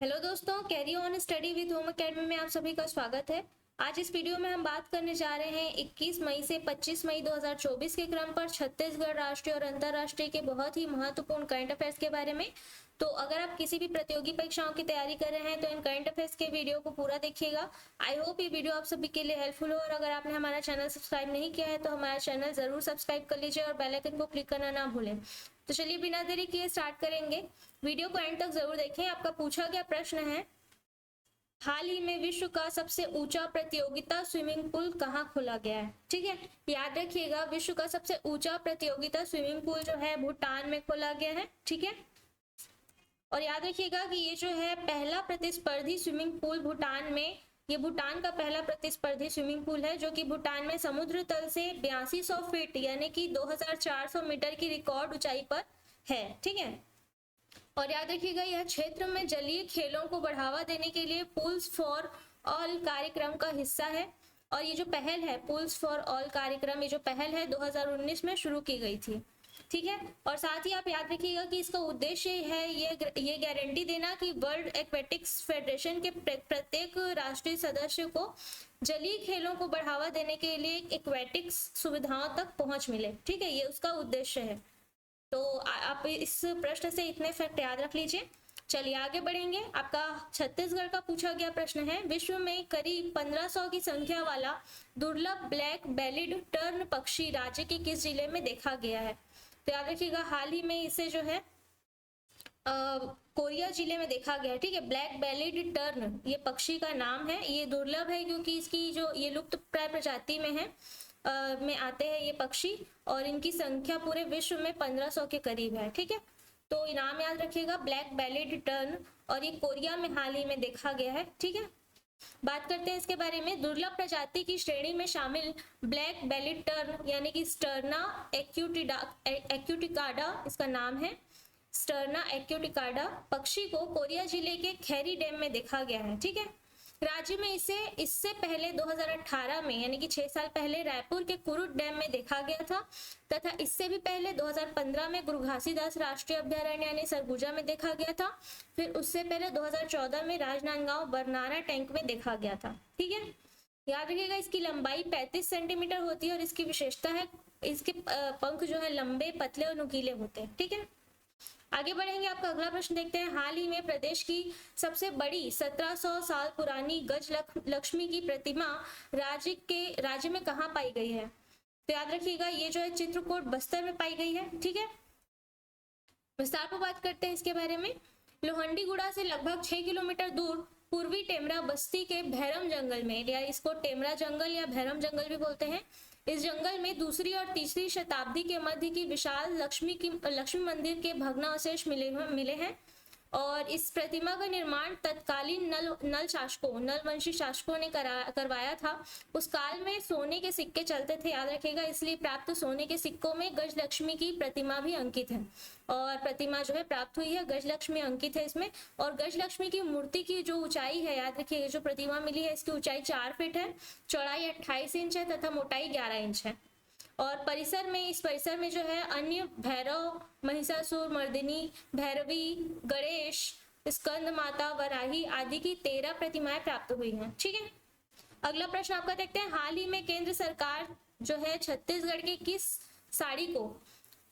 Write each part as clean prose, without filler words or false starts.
Hello दोस्तों, carry on study with home academy में आप सभी का स्वागत है। आज इस वीडियो में हम बात करने जा रहे हैं 21 मई से 25 मई 2024 के क्रम पर छत्तीसगढ़ राष्ट्रीय और अंतर्राष्ट्रीय के बहुत ही महत्वपूर्ण करंट अफेयर्स के बारे में। तो अगर आप किसी भी प्रतियोगी परीक्षाओं की तैयारी कर रहे हैं तो इन करंट अफेयर्स के वीडियो को पूरा देखिएगा। आई होप ये वीडियो आप सभी के लिए हेल्पफुल हो, और अगर आपने हमारा चैनल सब्सक्राइब नहीं किया है तो हमारा चैनल जरूर सब्सक्राइब कर लीजिए और बेल आइकन को क्लिक करना ना भूलें। तो चलिए बिना देरी किए स्टार्ट करेंगे। वीडियो को एंड तक जरूर देखें। आपका पूछा गया प्रश्न है, हाल ही में विश्व का सबसे ऊंचा प्रतियोगिता स्विमिंग पूल कहाँ खोला गया है। ठीक है, याद रखिएगा, विश्व का सबसे ऊंचा प्रतियोगिता स्विमिंग पूल जो है भूटान में खोला गया है। ठीक है, और याद रखिएगा कि ये जो है पहला प्रतिस्पर्धी स्विमिंग पूल भूटान में, ये भूटान का पहला प्रतिस्पर्धी स्विमिंग पूल है जो कि भूटान में समुद्र तल से 8200 फीट यानी कि 2400 मीटर की रिकॉर्ड ऊंचाई पर है। ठीक है, और याद रखिएगा यह क्षेत्र में जलीय खेलों को बढ़ावा देने के लिए पूल्स फॉर ऑल कार्यक्रम का हिस्सा है। और ये जो पहल है पूल्स फॉर ऑल कार्यक्रम, ये जो पहल है 2019 में शुरू की गई थी। ठीक है, और साथ ही आप याद रखिएगा कि इसका उद्देश्य है ये गारंटी देना कि वर्ल्ड एक्वेटिक्स फेडरेशन के प्रत्येक राष्ट्रीय सदस्य को जलीय खेलों को बढ़ावा देने के लिए एक्वेटिक्स सुविधाओं तक पहुंच मिले। ठीक है, ये उसका उद्देश्य है। तो आप इस प्रश्न से इतने फैक्ट याद रख लीजिए। चलिए आगे बढ़ेंगे। आपका छत्तीसगढ़ का पूछा गया प्रश्न है, विश्व में करीब 1500 की संख्या वाला दुर्लभ ब्लैक बेलिड टर्न पक्षी राज्य के किस जिले में देखा गया है। तो याद रखिएगा हाल ही में इसे जो है कोरिया जिले में देखा गया है। ठीक है, ब्लैक बेलिड टर्न ये पक्षी का नाम है। ये दुर्लभ है क्योंकि इसकी जो ये लुप्त प्राय प्रजाति में है, में आते हैं ये पक्षी, और इनकी संख्या पूरे विश्व में 1500 के करीब है। ठीक है, तो इनाम याद रखिएगा ब्लैक बेलिड टर्न, और ये कोरिया में हाल ही में देखा गया है। ठीक है, बात करते हैं इसके बारे में। दुर्लभ प्रजाति की श्रेणी में शामिल ब्लैक बेलिड टर्न यानी कि स्टर्ना एक्यूटिकाडा इसका नाम है, स्टर्ना एक्यूटिकाडा पक्षी को कोरिया जिले के खैरी डैम में देखा गया है। ठीक है, राज्य में इसे इससे पहले 2018 में यानी कि 6 साल पहले रायपुर के कुरुट डैम में देखा गया था, तथा इससे भी पहले 2015 में गुरु घासीदास राष्ट्रीय अभ्यारण्य यानी सरगुजा में देखा गया था। फिर उससे पहले 2014 में राजनांदगांव बरनारा टैंक में देखा गया था। ठीक है, याद रखिएगा इसकी लंबाई 35 सेंटीमीटर होती है, और इसकी विशेषता है इसके पंख जो है लंबे, पतले और नुकीले होते हैं। ठीक है, आगे बढ़ेंगे। आपका अगला प्रश्न देखते हैं, हाल ही में प्रदेश की सबसे बड़ी 1700 साल पुरानी गज लक्ष्मी की प्रतिमा राज्य में कहाँ पाई गई है। तो याद रखिएगा ये जो है चित्रकूट बस्तर में पाई गई है। ठीक है, विस्तार पर बात करते हैं इसके बारे में। लोहंडीगुड़ा से लगभग 6 किलोमीटर दूर पूर्वी टेमरा बस्ती के भैरम जंगल में, या इसको टेमरा जंगल या भैरम जंगल भी बोलते हैं, इस जंगल में दूसरी और तीसरी शताब्दी के मध्य की विशाल लक्ष्मी मंदिर के भग्नावशेष मिले हैं। और इस प्रतिमा का निर्माण तत्कालीन नलवंशी शासकों ने करवाया था। उस काल में सोने के सिक्के चलते थे, याद रखिएगा, इसलिए प्राप्त सोने के सिक्कों में गजलक्ष्मी की प्रतिमा भी अंकित है, और प्रतिमा जो है प्राप्त हुई है गजलक्ष्मी अंकित है इसमें। और गजलक्ष्मी की मूर्ति की जो ऊंचाई है, याद रखिएगा जो प्रतिमा मिली है इसकी ऊंचाई 4 फीट है, चौड़ाई 28 इंच है तथा मोटाई 11 इंच है। और इस परिसर में जो है अन्य भैरव, महिषासुर मर्दिनी, भैरवी, गणेश, स्कंद माता, वराही आदि की 13 प्रतिमाएं प्राप्त हुई हैं। ठीक है, अगला प्रश्न आपका देखते हैं, हाल ही में केंद्र सरकार जो है छत्तीसगढ़ के किस साड़ी को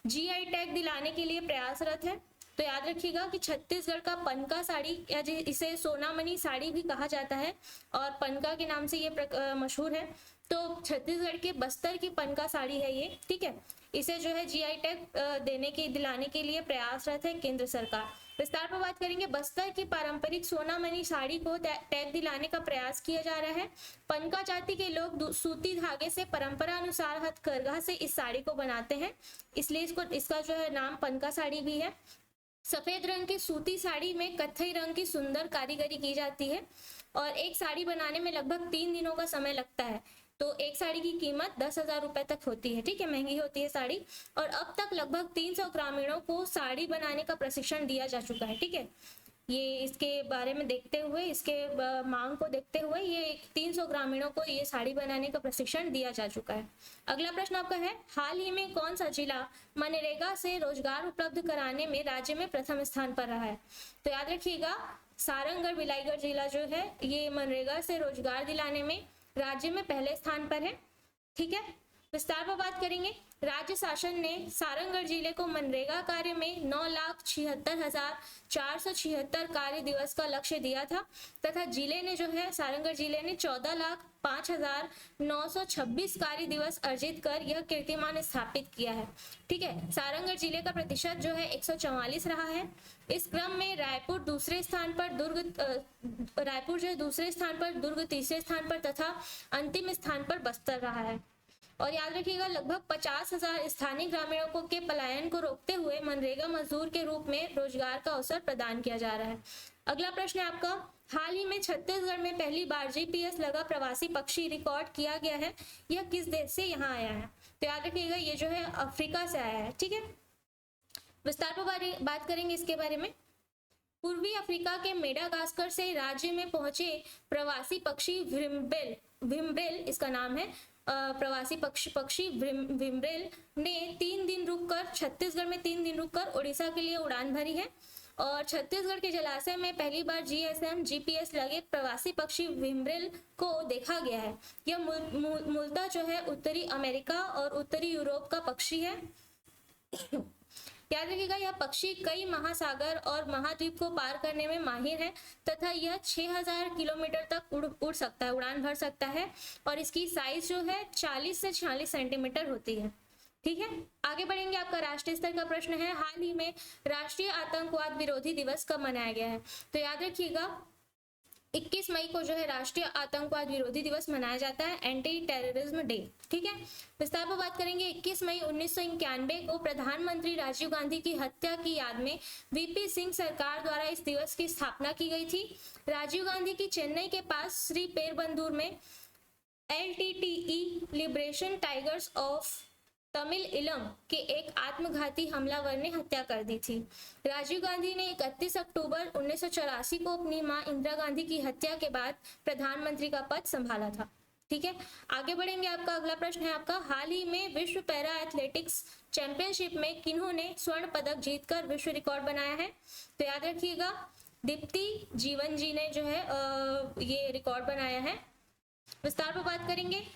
जीआई टैग दिलाने के लिए प्रयासरत है। तो याद रखिएगा कि छत्तीसगढ़ का पनका साड़ी, या इसे सोनामणि साड़ी भी कहा जाता है, और पनका के नाम से ये मशहूर है। तो छत्तीसगढ़ के बस्तर की पनका साड़ी है ये। ठीक है, इसे जो है जीआई टैग दिलाने के लिए प्रयासरत है केंद्र सरकार। विस्तार पर बात करेंगे। बस्तर की पारंपरिक सोनामणि साड़ी को टैग दिलाने का प्रयास किया जा रहा है। पनका जाति के लोग सूती धागे से परंपरा अनुसार हथकरघा से इस साड़ी को बनाते हैं, इसलिए इसका जो है नाम पनका साड़ी भी है। सफेद रंग की सूती साड़ी में कत्थई रंग की सुंदर कारीगरी की जाती है, और एक साड़ी बनाने में लगभग 3 दिनों का समय लगता है। तो एक साड़ी की कीमत 10,000 रुपए तक होती है। ठीक है, महंगी होती है साड़ी। और अब तक लगभग 300 ग्रामीणों को साड़ी बनाने का प्रशिक्षण दिया जा चुका है। ठीक है, ये इसके बारे में देखते हुए, इसके मांग को देखते हुए ये 300 ग्रामीणों को ये साड़ी बनाने का प्रशिक्षण दिया जा चुका है। अगला प्रश्न आपका है, हाल ही में कौन सा जिला मनरेगा से रोजगार उपलब्ध कराने में राज्य में प्रथम स्थान पर रहा है? तो याद रखिएगा, सारंगढ़ बिलाईगढ़ जिला जो है ये मनरेगा से रोजगार दिलाने में राज्य में पहले स्थान पर है। ठीक है, विस्तार पर बात करेंगे। राज्य शासन ने सारंगढ़ जिले को मनरेगा कार्य में 9,76,476 कार्य दिवस का लक्ष्य दिया था तथा जिले ने जो है सारंगढ़ जिले ने 14,05,926 कार्य दिवस अर्जित कर यह कीर्तिमान स्थापित किया है। ठीक है, सारंगढ़ जिले का प्रतिशत जो है 144 रहा है। इस क्रम में रायपुर दूसरे स्थान पर, रायपुर जो है दूसरे स्थान पर, दुर्ग तीसरे स्थान पर तथा अंतिम स्थान पर बस्तर रहा है। और याद रखिएगा, लगभग 50,000 स्थानीय ग्रामीणों के पलायन को रोकते हुए मनरेगा मजदूर के रूप में रोजगार का अवसर प्रदान किया जा रहा है। अगला प्रश्न है आपका, हाल ही में छत्तीसगढ़ में पहली बार जीपीएस लगा प्रवासी पक्षी रिकॉर्ड किया गया है, यह किस देश से यहाँ आया है? तो याद रखिएगा, ये जो है अफ्रीका से आया है। ठीक है, विस्तार पर बात करेंगे इसके बारे में। पूर्वी अफ्रीका के मेडागास्कर से राज्य में पहुंचे प्रवासी पक्षी विम्ब्रेल इसका नाम है, प्रवासी पक्षी विम्ब्रेल ने 3 दिन रुककर छत्तीसगढ़ में 3 दिन रुककर उड़ीसा के लिए उड़ान भरी है और छत्तीसगढ़ के जलाशय में पहली बार जीएसएम जीपीएस लगे प्रवासी पक्षी विम्ब्रेल को देखा गया है। यह मूलतः जो है उत्तरी अमेरिका और उत्तरी यूरोप का पक्षी है। याद रखिएगा, यह पक्षी कई महासागर और महाद्वीप को पार करने में माहिर है तथा यह 6000 किलोमीटर तक उड़ सकता है, उड़ान भर सकता है और इसकी साइज जो है 40 से 46 सेंटीमीटर होती है। ठीक है, आगे बढ़ेंगे। आपका राष्ट्रीय स्तर का प्रश्न है, हाल ही में राष्ट्रीय आतंकवाद विरोधी दिवस कब मनाया गया है? तो याद रखिएगा, 21 मई को जो है राष्ट्रीय आतंकवाद विरोधी दिवस मनाया जाता है, एंटी टेररिज्म डे। ठीक है, विस्तार पर बात करेंगे। 21 मई 1991 को प्रधानमंत्री राजीव गांधी की हत्या की याद में वीपी सिंह सरकार द्वारा इस दिवस की स्थापना की गई थी। राजीव गांधी की चेन्नई के पास श्री पेरबंदूर में LTTE liberation tigers of Tamil इलम के एक आत्मघाती हमलावर ने हत्या कर दी थी। राजीव गांधी ने 31 अक्टूबर 1984 को अपनी मां इंदिरा गांधी की हत्या के बाद प्रधानमंत्री का पद संभाला था। ठीक है, आगे बढ़ेंगे। आपका अगला प्रश्न है आपका, हाल ही में विश्व पैरा एथलेटिक्स चैंपियनशिप में किन्होंने स्वर्ण पदक जीतकर विश्व रिकॉर्ड बनाया है? तो याद रखिएगा, दीप्ति जीवन जी ने जो है ये रिकॉर्ड बनाया है। विस्तार पर बात करेंगे।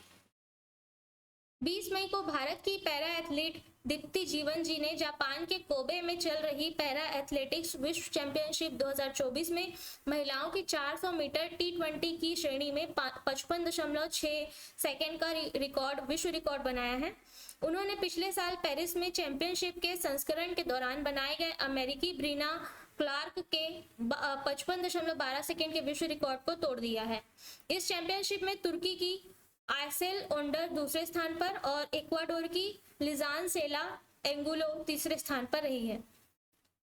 20 मई को भारत की पैरा एथलीट दीप्ति जीवन जी ने जापान के कोबे में चल रही पैरा एथलेटिक्स विश्व चैंपियनशिप 2024 में महिलाओं की 400 मीटर T20 की श्रेणी में 55.6 सेकंड का रिकॉर्ड, विश्व रिकॉर्ड बनाया है। उन्होंने पिछले साल पेरिस में चैंपियनशिप के संस्करण के दौरान बनाए गए अमेरिकी ब्रीना क्लार्क के 55.12 सेकंड के विश्व रिकॉर्ड को तोड़ दिया है। इस चैंपियनशिप में तुर्की की आयसेल ओंडर दूसरे स्थान पर और इक्वाडोर की लिजान सेला एंगुलो तीसरे स्थान पर रही है।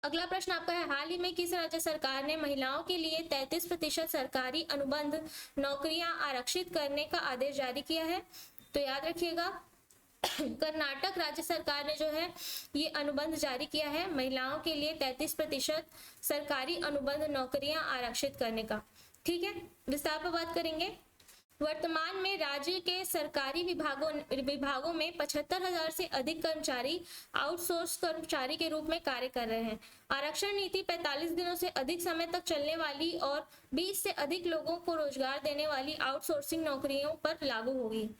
अगला प्रश्न आपका है, हाल ही में किस राज्य सरकार ने महिलाओं के लिए 33% सरकारी अनुबंध नौकरियां आरक्षित करने का आदेश जारी किया है? तो याद रखिएगा, कर्नाटक राज्य सरकार ने जो है ये अनुबंध जारी किया है महिलाओं के लिए 33% सरकारी अनुबंध नौकरियां आरक्षित करने का। ठीक है, विस्तार पर बात करेंगे। वर्तमान में राज्य के सरकारी विभागों में 75,000 से अधिक कर्मचारी आउटसोर्स कर्मचारी के रूप में कार्य कर रहे हैं। आरक्षण नीति 45 दिनों से अधिक समय तक चलने वाली और 20 से अधिक लोगों को रोजगार देने वाली आउटसोर्सिंग नौकरियों पर लागू होगी।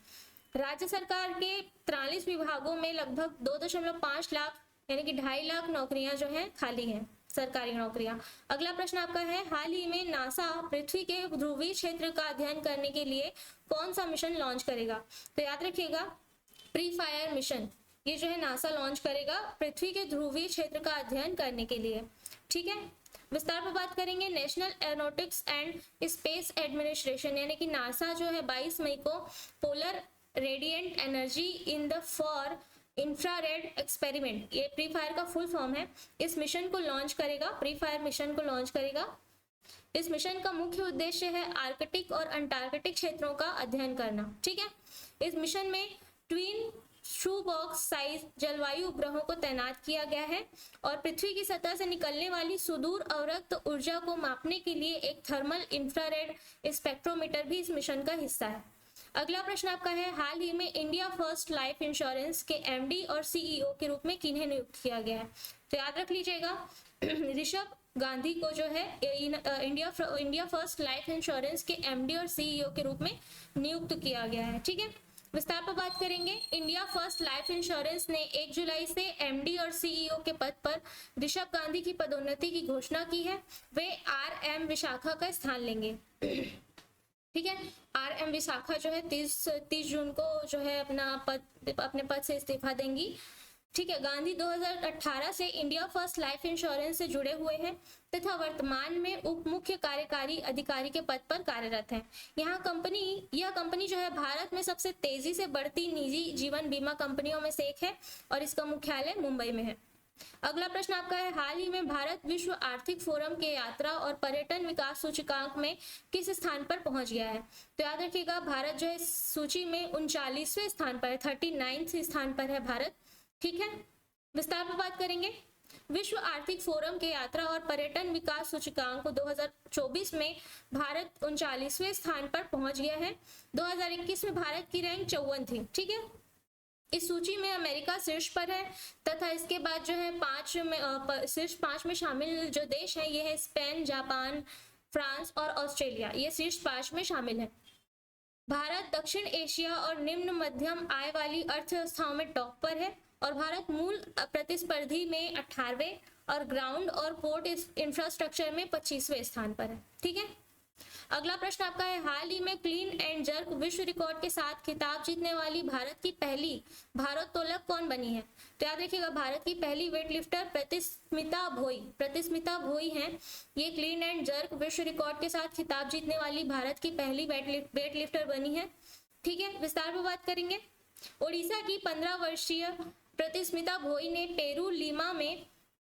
राज्य सरकार के 43 विभागों में लगभग 2.5 लाख यानी कि 2.5 लाख नौकरियां जो हैं खाली हैं, सरकारी नौकरियां। अगला प्रश्न आपका है, हाल ही में नासा पृथ्वी के ध्रुवीय क्षेत्र का अध्ययन करने के लिए कौन सा मिशन लॉन्च करेगा? तो याद रखिएगा, प्री फायर मिशन ये जो है नासा लॉन्च करेगा पृथ्वी के ध्रुवीय क्षेत्र का अध्ययन करने के लिए। ठीक है, विस्तार पर बात करेंगे। National aeronautics and space administration यानी कि नासा जो है 22 मई को polar radiant energy in the for infrared experiment, ये प्री फायर का फुल फॉर्म है, इस मिशन को लॉन्च करेगा, प्री फायर मिशन को लॉन्च करेगा। इस मिशन का मुख्य उद्देश्य है आर्कटिक और अंटार्कटिक क्षेत्रों का अध्ययन करना। ठीक है, इस मिशन में ट्विन शू बॉक्स साइज जलवायु उपग्रहों को तैनात किया गया है और पृथ्वी की सतह से निकलने वाली सुदूर अवरक्त ऊर्जा को मापने के लिए एक थर्मल इंफ्रारेड स्पेक्ट्रोमीटर भी इस मिशन का हिस्सा है। अगला प्रश्न आपका है, हाल ही में इंडिया फर्स्ट लाइफ इंश्योरेंस के एमडी और सीईओ के रूप में किन्हें नियुक्त किया गया है? तो याद रख लीजिएगा ऋषभ गांधी को जो है इंडिया फर्स्ट लाइफ इंश्योरेंस के एमडी और सीईओ के रूप में नियुक्त किया गया है। ठीक है, विस्तार पर बात करेंगे। इंडिया फर्स्ट लाइफ इंश्योरेंस ने 1 जुलाई से एमडी और सीईओ के पद पर ऋषभ गांधी की पदोन्नति की घोषणा की है। वे आरएम विशाखा का स्थान लेंगे। ठीक है, आरएम विशाखा जो है 30 जून को जो है अपने पद से इस्तीफा देंगी। ठीक है, गांधी 2018 से इंडिया फर्स्ट लाइफ इंश्योरेंस से जुड़े हुए हैं तथा वर्तमान में उप मुख्य कार्यकारी अधिकारी के पद पर कार्यरत हैं। यह कंपनी जो है भारत में सबसे तेजी से बढ़ती निजी जीवन बीमा कंपनियों में से एक है और इसका मुख्यालय मुंबई में है। अगला प्रश्न आपका है, हाल ही में भारत विश्व आर्थिक फोरम के यात्रा और पर्यटन विकास सूचकांक में किस स्थान पर पहुंच गया है? तो याद रखिएगा, भारत जो है सूची में 39वें स्थान पर है, 39th स्थान पर है भारत। ठीक है, विस्तार पर बात करेंगे। विश्व आर्थिक फोरम के यात्रा और पर्यटन विकास सूचकांक 2024 में भारत 39वें स्थान पर पहुंच गया है। 2021 में भारत की रैंक 54 थी। ठीक है, इस सूची में अमेरिका शीर्ष पर है तथा इसके बाद जो है शीर्ष 5 में शामिल जो देश हैं ये है स्पेन, जापान, फ्रांस और ऑस्ट्रेलिया, ये शीर्ष 5 में शामिल है। भारत दक्षिण एशिया और निम्न मध्यम आय वाली अर्थव्यवस्थाओं में टॉप पर है और भारत मूल प्रतिस्पर्धी में 18वें और ग्राउंड और पोर्ट इंफ्रास्ट्रक्चर में 25वें स्थान पर है। ठीक है, अगला प्रश्न आपका है, हाल ही में क्लीन एंड जर्क विश्व रिकॉर्ड के साथ खिताब जीतने वाली भारत की पहली भारोत्तोलक कौन बनी है? तो याद रखिएगा, भारत की पहली वेटलिफ्टर प्रतिस्मिता भोई हैं। ये क्लीन एंड जर्क विश्व रिकॉर्ड के साथ खिताब जीतने वाली भारत की पहली वेटलिफ्टर बनी है। ठीक है, विस्तार पर बात करेंगे। ओडिशा की 15 वर्षीय प्रतिस्मिता भोई ने पेरू लीमा में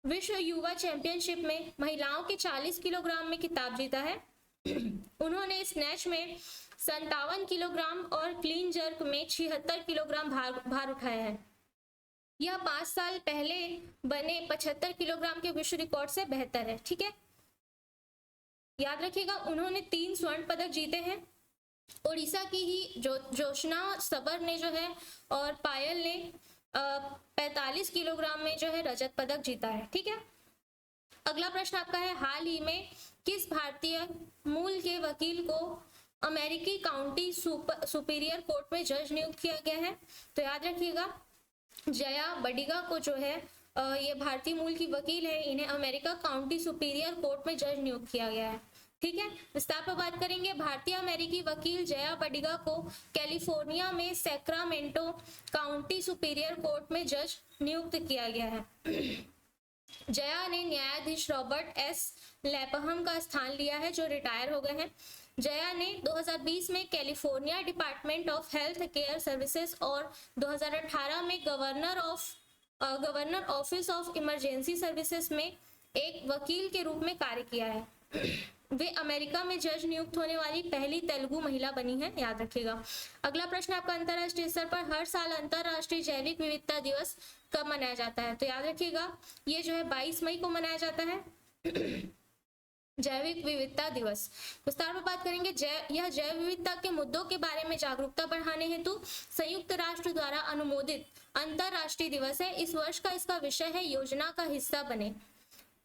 विश्व युवा चैंपियनशिप में महिलाओं के 40 किलोग्राम में खिताब जीता है। उन्होंने स्नैच में 57 किलोग्राम और क्लीन जर्क में 76 किलोग्राम भार उठाया है। यह 5 साल पहले बने 75 किलोग्राम के विश्व रिकॉर्ड से बेहतर है। ठीक है, याद रखिएगा, उन्होंने 3 स्वर्ण पदक जीते हैं। ओडिशा की ही जोशना सबर ने जो है और पायल ने 45 किलोग्राम में जो है रजत पदक जीता है। ठीक है, अगला प्रश्न आपका है, हाल ही में किस भारतीय मूल के वकील को अमेरिकी काउंटी सुपीरियर कोर्ट में जज नियुक्त किया गया है? तो याद रखिएगा, जया बडिगा को जो है ये भारतीय मूल की वकील है, इन्हें अमेरिका काउंटी सुपीरियर कोर्ट में जज नियुक्त किया गया है। ठीक है, विस्तार पर बात करेंगे। भारतीय अमेरिकी वकील जया बडिगा को कैलिफोर्निया में सैक्रामेंटो काउंटी सुपीरियर कोर्ट में जज नियुक्त किया गया है। जया ने न्यायाधीश रॉबर्ट एस लेपहम का स्थान लिया है जो रिटायर हो गए हैं। जया ने 2020 में California department of health care services और 2018 में governor office of emergency services में एक वकील के रूप में कार्य किया है। वे अमेरिका में जज नियुक्त होने वाली पहली तेलुगु महिला बनी है, याद रखिएगा। अगला प्रश्न आपका, अंतरराष्ट्रीय स्तर पर हर साल अंतरराष्ट्रीय जैविक विविधता दिवस कब मनाया जाता है? तो याद रखिएगा, ये जो है 22 मई को मनाया जाता है जैविक विविधता दिवस। विस्तार में बात करेंगे। यह जैव विविधता के मुद्दों के बारे में जागरूकता बढ़ाने हेतु संयुक्त राष्ट्र द्वारा अनुमोदित अंतरराष्ट्रीय दिवस है। इस वर्ष का इसका विषय है योजना का हिस्सा बने।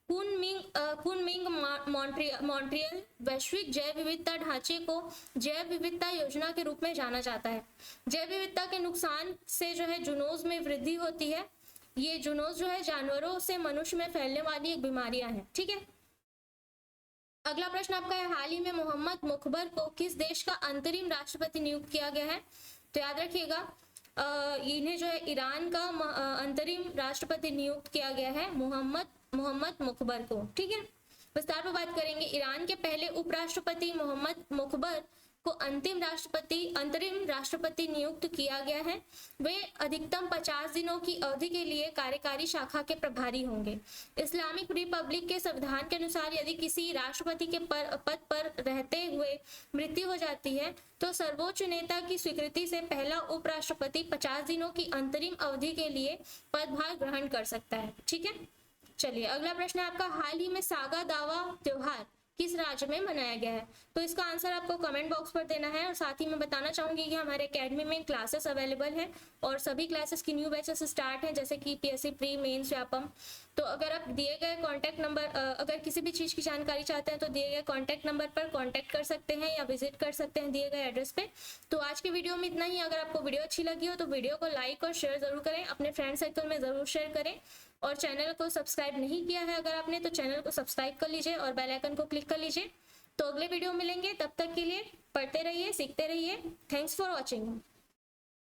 कुनमिंग मॉन्ट्रियल वैश्विक जैव विविधता ढांचे को जैव विविधता योजना के रूप में जाना जाता है। जैव विविधता के नुकसान से जो है जूनोज में वृद्धि होती है। ये जूनोज जो है जानवरों से मनुष्य में फैलने वाली एक बीमारियां हैं। ठीक है, अगला प्रश्न आपका है, हाल ही में मोहम्मद मुखबर को किस देश का अंतरिम राष्ट्रपति नियुक्त किया गया है? तो याद रखिएगा, इन्हें जो है ईरान का अंतरिम राष्ट्रपति नियुक्त किया गया है, मोहम्मद मुखबर को। ठीक है, विस्तार पर बात करेंगे। ईरान के पहले उपराष्ट्रपति मोहम्मद मुखबर को अंतरिम राष्ट्रपति नियुक्त किया गया है। वे अधिकतम 50 दिनों की अवधि के लिए कार्यकारी शाखा के प्रभारी होंगे। इस्लामिक रिपब्लिक के संविधान के अनुसार यदि किसी राष्ट्रपति के पद पर रहते हुए मृत्यु हो जाती है तो सर्वोच्च नेता की स्वीकृति से पहला उपराष्ट्रपति 50 दिनों की अंतरिम अवधि के लिए पदभार ग्रहण कर सकता है। ठीक है, चलिए अगला प्रश्न है आपका, हाल ही में सागा दावा त्योहार किस राज्य में मनाया गया है? तो इसका आंसर आपको कमेंट बॉक्स पर देना है। और साथ ही मैं बताना चाहूंगी कि हमारे एकेडमी में क्लासेस अवेलेबल हैं और सभी क्लासेस की न्यू बैचेस स्टार्ट हैं, जैसे कि पीएससी प्री, मेंस, व्यापम। तो अगर आप दिए गए कॉन्टैक्ट नंबर, अगर किसी भी चीज़ की जानकारी चाहते हैं तो दिए गए कॉन्टैक्ट नंबर पर कॉन्टैक्ट कर सकते हैं या विजिट कर सकते हैं दिए गए एड्रेस पे। तो आज की वीडियो में इतना ही। अगर आपको वीडियो अच्छी लगी हो तो वीडियो को लाइक और शेयर जरूर करें, अपने फ्रेंड सर्कल में जरूर शेयर करें। और चैनल को सब्सक्राइब नहीं किया है अगर आपने, तो चैनल को सब्सक्राइब कर लीजिए और बेल आइकन को क्लिक कर लीजिए। तो अगले वीडियो मिलेंगे, तब तक के लिए पढ़ते रहिए, सीखते रहिए। Thanks for watching.